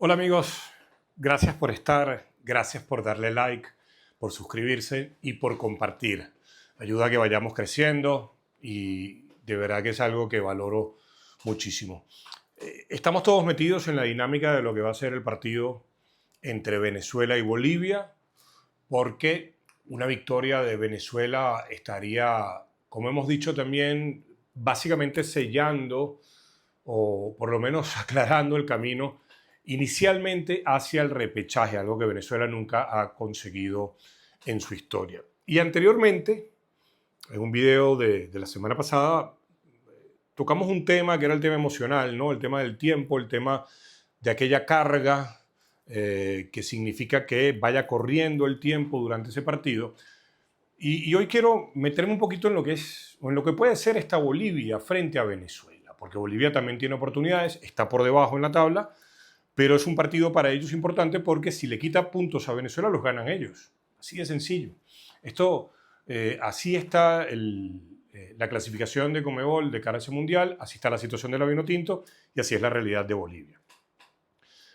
Hola amigos, gracias por estar, gracias por darle like, por suscribirse y por compartir. Ayuda a que vayamos creciendo y de verdad que es algo que valoro muchísimo. Estamos todos metidos en la dinámica de lo que va a ser el partido entre Venezuela y Bolivia, porque una victoria de Venezuela estaría, como hemos dicho también, básicamente sellando o por lo menos aclarando el camino inicialmente hacia el repechaje, algo que Venezuela nunca ha conseguido en su historia. Y anteriormente, en un video de la semana pasada, tocamos un tema que era el tema emocional, ¿no? El tema del tiempo, el tema de aquella carga que significa que vaya corriendo el tiempo durante ese partido. Y hoy quiero meterme un poquito en lo que es, o en lo que puede ser esta Bolivia frente a Venezuela, porque Bolivia también tiene oportunidades, está por debajo en la tabla, pero es un partido para ellos importante porque si le quita puntos a Venezuela, los ganan ellos. Así de sencillo. Esto, así está la clasificación de Conmebol de cara a ese mundial, así está la situación de la Vinotinto y así es la realidad de Bolivia.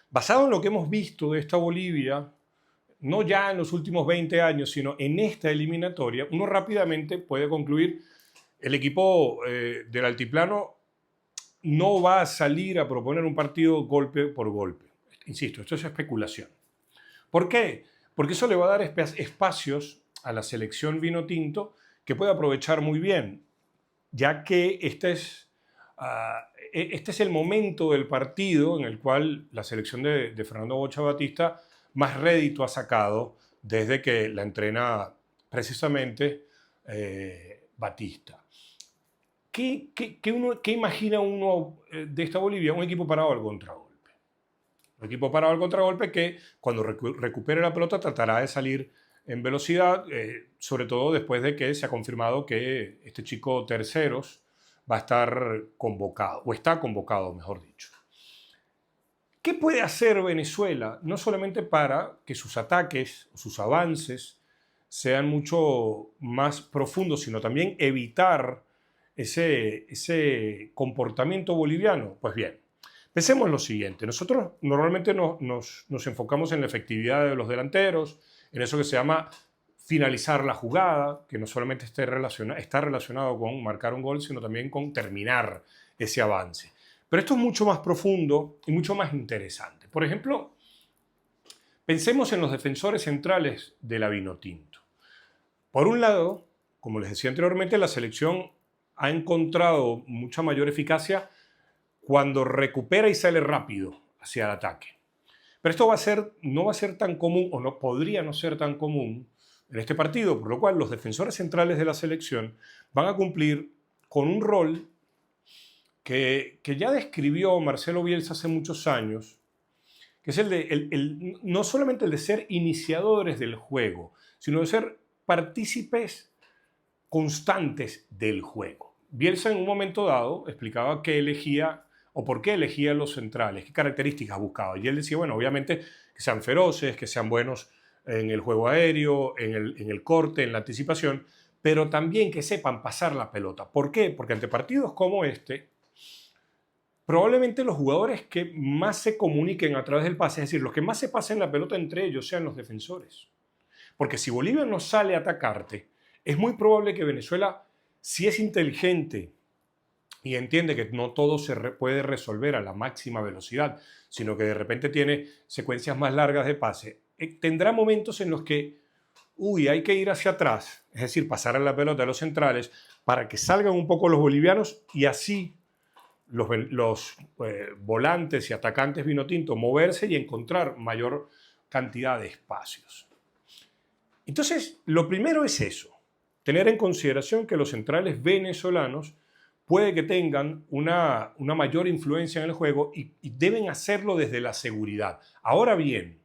Basado en lo que hemos visto de esta Bolivia, no ya en los últimos 20 años, sino en esta eliminatoria, uno rápidamente puede concluir el equipo del altiplano no va a salir a proponer un partido golpe por golpe. Insisto, esto es especulación. ¿Por qué? Porque eso le va a dar espacios a la selección vino tinto que puede aprovechar muy bien, ya que este es el momento del partido en el cual la selección de Fernando Bocha Batista más rédito ha sacado desde que la entrena precisamente Batista. ¿Qué imagina uno de esta Bolivia? Un equipo parado al contragolpe. Un equipo parado al contragolpe que cuando recupere la pelota tratará de salir en velocidad, sobre todo después de que se ha confirmado que este chico Terceros va a estar convocado, o está convocado, mejor dicho. ¿Qué puede hacer Venezuela? No solamente para que sus ataques o sus avances sean mucho más profundos, sino también evitar ese comportamiento boliviano. Pues bien, pensemos en lo siguiente. Nosotros normalmente nos enfocamos en la efectividad de los delanteros, en eso que se llama finalizar la jugada, que no solamente está relacionado con marcar un gol, sino también con terminar ese avance. Pero esto es mucho más profundo y mucho más interesante. Por ejemplo, pensemos en los defensores centrales de la Vinotinto. Por un lado, como les decía anteriormente, la selección ha encontrado mucha mayor eficacia cuando recupera y sale rápido hacia el ataque. Pero esto no va a ser tan común, o no podría no ser tan común en este partido, por lo cual los defensores centrales de la selección van a cumplir con un rol que ya describió Marcelo Bielsa hace muchos años, que es no solamente el de ser iniciadores del juego, sino de ser partícipes constantes del juego. Bielsa en un momento dado explicaba qué elegía o por qué elegía los centrales, qué características buscaba. Y él decía, bueno, obviamente que sean feroces, que sean buenos en el juego aéreo, en el corte, en la anticipación, pero también que sepan pasar la pelota. ¿Por qué? Porque ante partidos como este, probablemente los jugadores que más se comuniquen a través del pase, es decir, los que más se pasen la pelota entre ellos sean los defensores. Porque si Bolivia no sale a atacarte, es muy probable que Venezuela, si es inteligente y entiende que no todo puede resolver a la máxima velocidad, sino que de repente tiene secuencias más largas de pase, tendrá momentos en los que, hay que ir hacia atrás, es decir, pasar a la pelota a los centrales para que salgan un poco los bolivianos y así los volantes y atacantes vinotinto moverse y encontrar mayor cantidad de espacios. Entonces, lo primero es eso, tener en consideración que los centrales venezolanos puede que tengan una mayor influencia en el juego y deben hacerlo desde la seguridad. Ahora bien,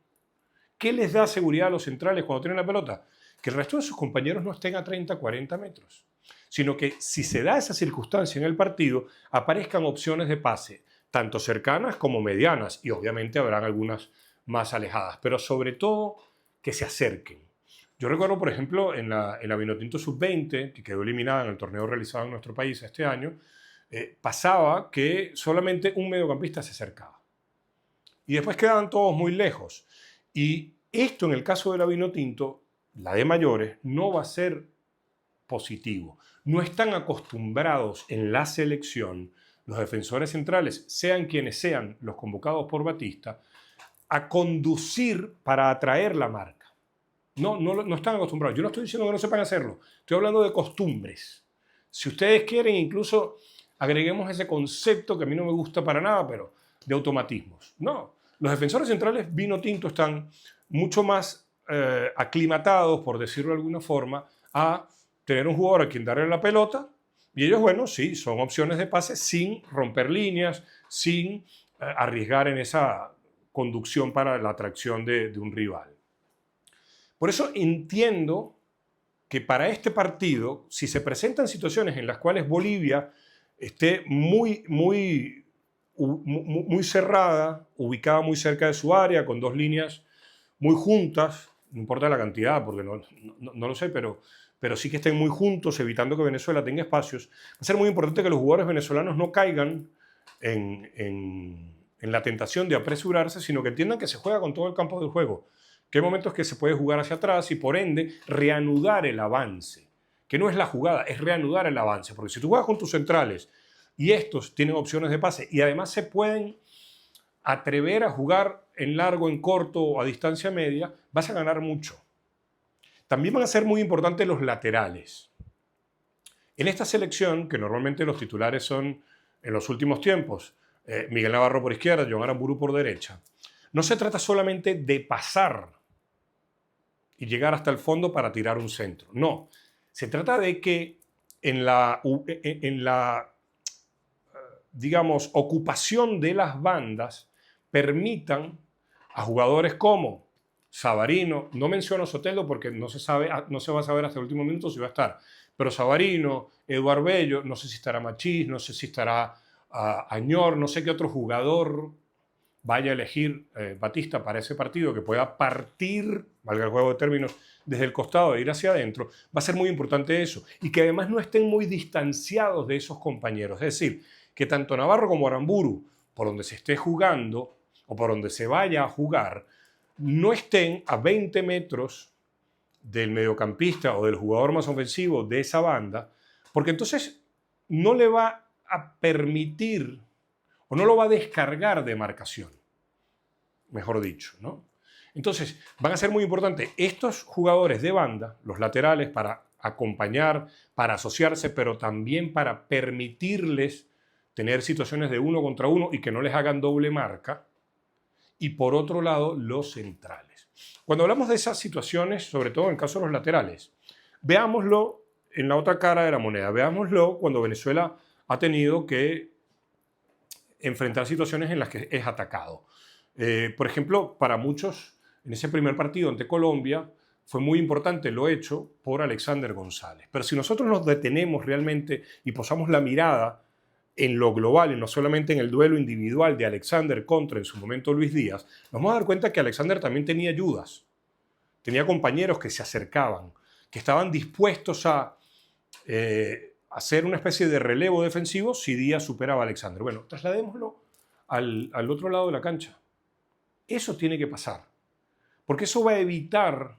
¿qué les da seguridad a los centrales cuando tienen la pelota? Que el resto de sus compañeros no estén a 30, 40 metros, sino que si se da esa circunstancia en el partido, aparezcan opciones de pase, tanto cercanas como medianas, y obviamente habrán algunas más alejadas, pero sobre todo que se acerquen. Yo recuerdo, por ejemplo, en la Vinotinto Sub-20, que quedó eliminada en el torneo realizado en nuestro país este año, pasaba que solamente un mediocampista se acercaba. y después quedaban todos muy lejos. Y esto en el caso de la Vinotinto, la de mayores, no va a ser positivo. No están acostumbrados en la selección los defensores centrales, sean quienes sean los convocados por Batista, a conducir para atraer la marca. No están acostumbrados. Yo no estoy diciendo que no sepan hacerlo. Estoy hablando de costumbres. Si ustedes quieren, incluso agreguemos ese concepto que a mí no me gusta para nada, pero de automatismos. No. Los defensores centrales Vinotinto están mucho más aclimatados, por decirlo de alguna forma, a tener un jugador a quien darle la pelota. Y ellos, bueno, sí, son opciones de pase sin romper líneas, sin arriesgar en esa conducción para la atracción de un rival. Por eso entiendo que para este partido, si se presentan situaciones en las cuales Bolivia esté muy cerrada, ubicada muy cerca de su área, con dos líneas muy juntas, no importa la cantidad, porque no lo sé, pero sí que estén muy juntos, evitando que Venezuela tenga espacios, va a ser muy importante que los jugadores venezolanos no caigan en la tentación de apresurarse, sino que entiendan que se juega con todo el campo del juego, que hay momentos que se puede jugar hacia atrás y por ende reanudar el avance, que no es la jugada, es reanudar el avance, porque si tú juegas con tus centrales y estos tienen opciones de pase y además se pueden atrever a jugar en largo, en corto o a distancia media, vas a ganar mucho. También van a ser muy importantes los laterales. En esta selección, que normalmente los titulares son, en los últimos tiempos, Miguel Navarro por izquierda, John Aramburu por derecha, no se trata solamente de pasar y llegar hasta el fondo para tirar un centro. No, se trata de que en la digamos, ocupación de las bandas permitan a jugadores como Savarino, no menciono Soteldo porque no se va a saber hasta el último minuto si va a estar, pero Savarino, Eduard Bello, no sé si estará Machís, no sé si estará Añor, no sé qué otro jugador vaya a elegir Batista para ese partido que pueda partir, valga el juego de términos, desde el costado e ir hacia adentro, va a ser muy importante eso. Y que además no estén muy distanciados de esos compañeros. Es decir, que tanto Navarro como Aramburu, por donde se esté jugando o por donde se vaya a jugar, no estén a 20 metros del mediocampista o del jugador más ofensivo de esa banda, porque entonces no le va a permitir o no lo va a descargar de marcación, mejor dicho, ¿no? Entonces, van a ser muy importantes estos jugadores de banda, los laterales, para acompañar, para asociarse, pero también para permitirles tener situaciones de uno contra uno y que no les hagan doble marca. Y por otro lado, los centrales. Cuando hablamos de esas situaciones, sobre todo en el caso de los laterales, veámoslo en la otra cara de la moneda. Veámoslo cuando Venezuela ha tenido que enfrentar situaciones en las que es atacado. Por ejemplo, para muchos, en ese primer partido ante Colombia, fue muy importante lo hecho por Alexander González. Pero si nosotros nos detenemos realmente y posamos la mirada en lo global y no solamente en el duelo individual de Alexander contra, en su momento, Luis Díaz, nos vamos a dar cuenta que Alexander también tenía ayudas. Tenía compañeros que se acercaban, que estaban dispuestos a hacer una especie de relevo defensivo si Díaz superaba a Alexander. Bueno, trasladémoslo al otro lado de la cancha. Eso tiene que pasar, porque eso va a evitar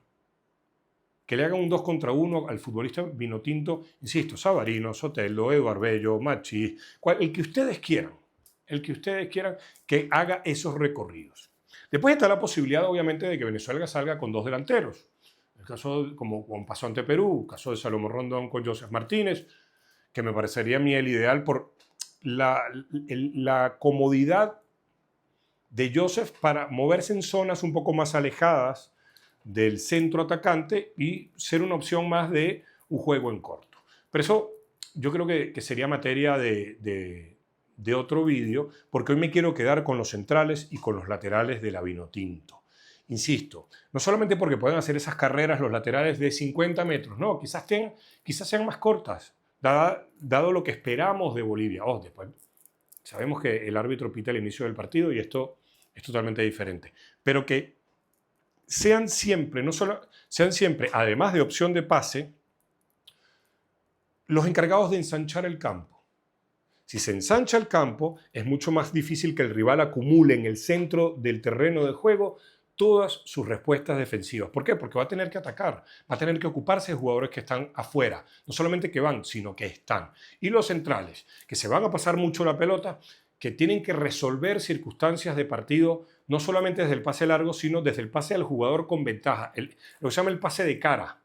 que le hagan un 2 contra 1 al futbolista Vinotinto, insisto, Savarino, Soteldo, Eduard Bello, Machís, el que ustedes quieran, que haga esos recorridos. Después está la posibilidad, obviamente, de que Venezuela salga con dos delanteros. El caso, como pasó ante Perú, el caso de Salomón Rondón con Joseph Martínez, que me parecería a mí el ideal por la comodidad de Joseph para moverse en zonas un poco más alejadas del centro atacante y ser una opción más de un juego en corto. Pero eso yo creo que sería materia de otro vídeo, porque hoy me quiero quedar con los centrales y con los laterales de la Vinotinto. Insisto, no solamente porque pueden hacer esas carreras los laterales de 50 metros, no, quizás sean más cortas, dado lo que esperamos de Bolivia. Después sabemos que el árbitro pita el inicio del partido y esto es totalmente diferente. Pero que sean siempre, además de opción de pase, los encargados de ensanchar el campo. Si se ensancha el campo, es mucho más difícil que el rival acumule en el centro del terreno de juego todas sus respuestas defensivas. ¿Por qué? Porque va a tener que atacar, va a tener que ocuparse de jugadores que están afuera, no solamente que van, sino que están. Y los centrales, que se van a pasar mucho la pelota, que tienen que resolver circunstancias de partido, no solamente desde el pase largo, sino desde el pase al jugador con ventaja, lo que se llama el pase de cara,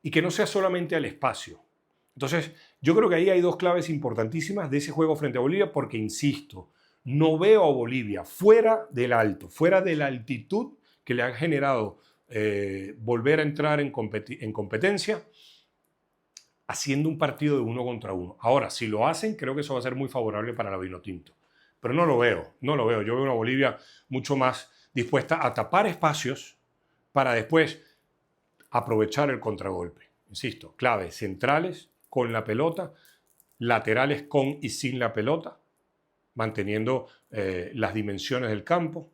y que no sea solamente al espacio. Entonces, yo creo que ahí hay dos claves importantísimas de ese juego frente a Bolivia, porque, insisto, no veo a Bolivia fuera del alto, fuera de la altitud que le han generado volver a entrar en competencia, haciendo un partido de 1 contra 1. Ahora, si lo hacen, creo que eso va a ser muy favorable para la Vinotinto. Pero no lo veo. Yo veo una Bolivia mucho más dispuesta a tapar espacios para después aprovechar el contragolpe. Insisto, claves centrales con la pelota, laterales con y sin la pelota, manteniendo las dimensiones del campo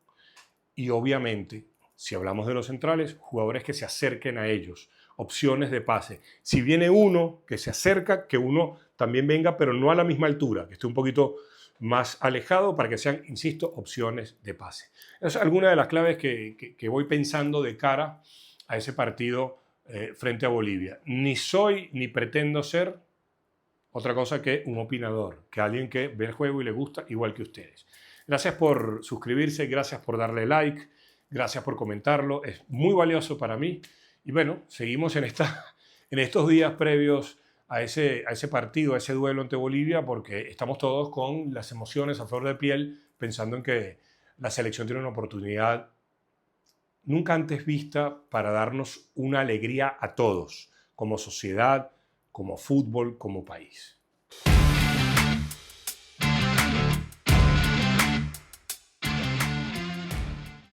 y, obviamente, si hablamos de los centrales, jugadores que se acerquen a ellos, opciones de pase. Si viene uno que se acerca, que uno también venga, pero no a la misma altura, que esté un poquito más alejado para que sean, insisto, opciones de pase. Es alguna de las claves que voy pensando de cara a ese partido frente a Bolivia. Ni soy ni pretendo ser otra cosa que un opinador, que alguien que ve el juego y le gusta igual que ustedes. Gracias por suscribirse, gracias por darle like, gracias por comentarlo, es muy valioso para mí. Y bueno, seguimos en estos días previos a ese partido, a ese duelo ante Bolivia, porque estamos todos con las emociones a flor de piel, pensando en que la selección tiene una oportunidad nunca antes vista para darnos una alegría a todos, como sociedad, como fútbol, como país.